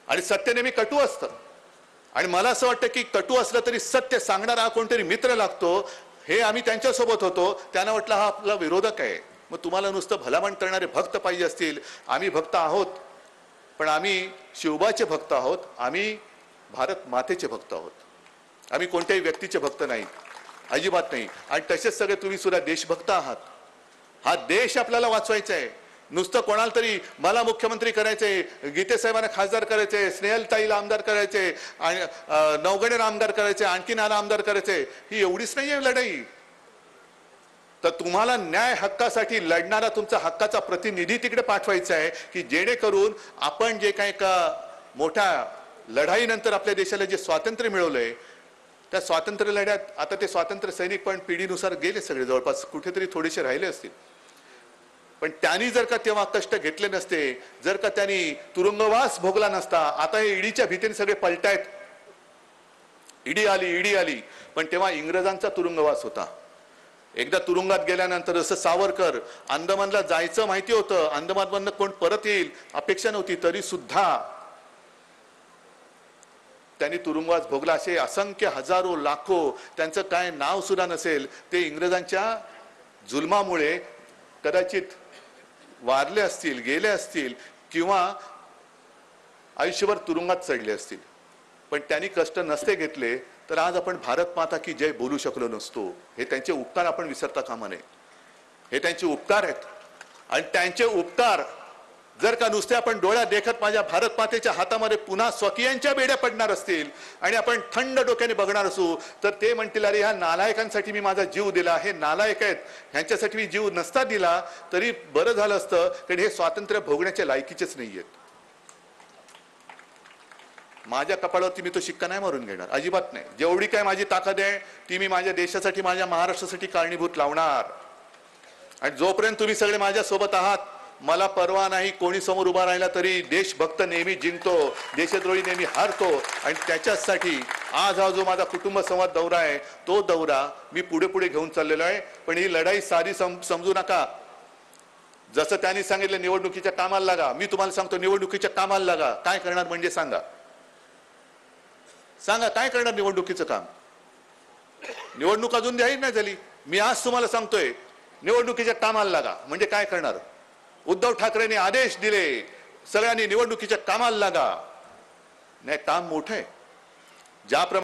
आणि सत्य नेहमी कटू असतं आणि मला असं वाटतं की कटू असलं तरी सत्य सांगणारा कोणतरी मित्र लागतो। हे आम्ही त्यांच्यासोबत होतो, त्यांना वाटलं हा आपला विरोधक आहे। मग तुम्हाला नुसतं भलामण करणारे भक्त पाहिजे असतील, आम्ही भक्त आहोत, पण आम्ही शिवबाचे भक्त आहोत, आम्ही भारत मातेचे भक्त आहोत, आम्ही कोणत्याही व्यक्तीचे भक्त नाही, अजिबात नाही। आणि तसेच सगळे तुम्ही सुद्धा देशभक्त आहात। हा देश आपल्याला वाचवायचा आहे। नुसतं कोणाला तरी मला मुख्यमंत्री करायचे, गीते साहेबांना खासदार करायचे, स्नेहलताईला आमदार करायचे आणि नवगणेला आमदार करायचे, आणखीन आमदार करायचे, ही एवढीच नाहीये लढाई। तर तुम्हाला न्याय हक्कासाठी लढणारा तुमचा हक्काचा प्रतिनिधी तिकडे पाठवायचा आहे की जेणेकरून आपण जे काही का मोठ्या लढाईनंतर आपल्या देशाला जे स्वातंत्र्य मिळवलंय, त्या स्वातंत्र्य लढ्यात आता ते स्वातंत्र्य सैनिक पण पिढीनुसार गेले सगळे, जवळपास कुठेतरी थोडेसे राहिले असतील, पण त्यांनी जर का तेव्हा कष्ट घेतले नसते, जर का त्यांनी तुरुंगवास भोगला नसता, आता हे ईडीच्या भीतीने सगळे पलटायत, ईडी आली, पण तेव्हा इंग्रजांचा तुरुंगवास होता। एकदा तुरुंगात गेल्यानंतर जसं सावरकर अंदमानला जायचं माहिती होतं, अंदमानमधनं कोण परत येईल अपेक्षा नव्हती, तरी सुद्धा त्यांनी तुरुंगवास भोगला। असे असंख्य हजारो लाखो, त्यांचं काय नाव सुद्धा नसेल, ते इंग्रजांच्या जुलमामुळे कदाचित वारले असतील, गेले असतील किंवा आयुष्यभर तुरुंगात चढले असतील, पण त्यांनी कष्ट नसते घेतले तर आज आपण भारत माता की जय बोलू शकलो नसतो। हे त्यांचे उपकार आपण विसरता कामा नये, हे त्यांचे उपकार आहेत। आणि त्यांचे उपकार जर का नुसते आपण डोळ्यात देखत माझ्या भारत मातेच्या हातामध्ये पुन्हा स्वकीयांच्या बेड्या पडणार असतील आणि आपण थंड डोक्याने बघणार असू, तर ते म्हणतील अरे ह्या नालायकांसाठी मी माझा जीव दिला, हे नालायक आहेत, ह्यांच्यासाठी मी जीव नसता दिला तरी बरं झालं असतं, कारण हे स्वातंत्र्य भोगण्याच्या लायकीचेच नाहीयेत। माझ्या कपाळावरती मी तो शिक्का नाही मारून घेणार, अजिबात नाही। जेवढी काय माझी ताकद आहे ती मी माझ्या देशासाठी, माझ्या महाराष्ट्रासाठी कारणीभूत लावणार। आणि जोपर्यंत तुम्ही सगळे माझ्या सोबत आहात, मला परवा नाही कोणी समोर उभा राहिला तरी देशभक्त नेहमी जिंकतो, देशद्रोही नेहमी हारतो। आणि त्याच्यासाठी आज हा जो माझा कुटुंब संवाद दौरा आहे, तो दौरा मी पुढे पुढे घेऊन चाललेलो आहे। पण ही लढाई साधी समजू नका। जसं त्यांनी सांगितलं निवडणुकीच्या कामाला लागा, मी तुम्हाला सांगतो निवडणुकीच्या कामाला लागा। काय करणार म्हणजे सांगा काय करणार निवडणुकीचं काम? निवडणूक अजून जाहीर नाही झाली, मी आज तुम्हाला सांगतोय निवडणुकीच्या कामाला लागा म्हणजे काय करणार? उद्धव ठाकरेंनी आदेश दिले सगळ्यांनी निवडणुकीच्या कामाला लागा, नाही काम मोठं आहे। ज्याप्रमाणे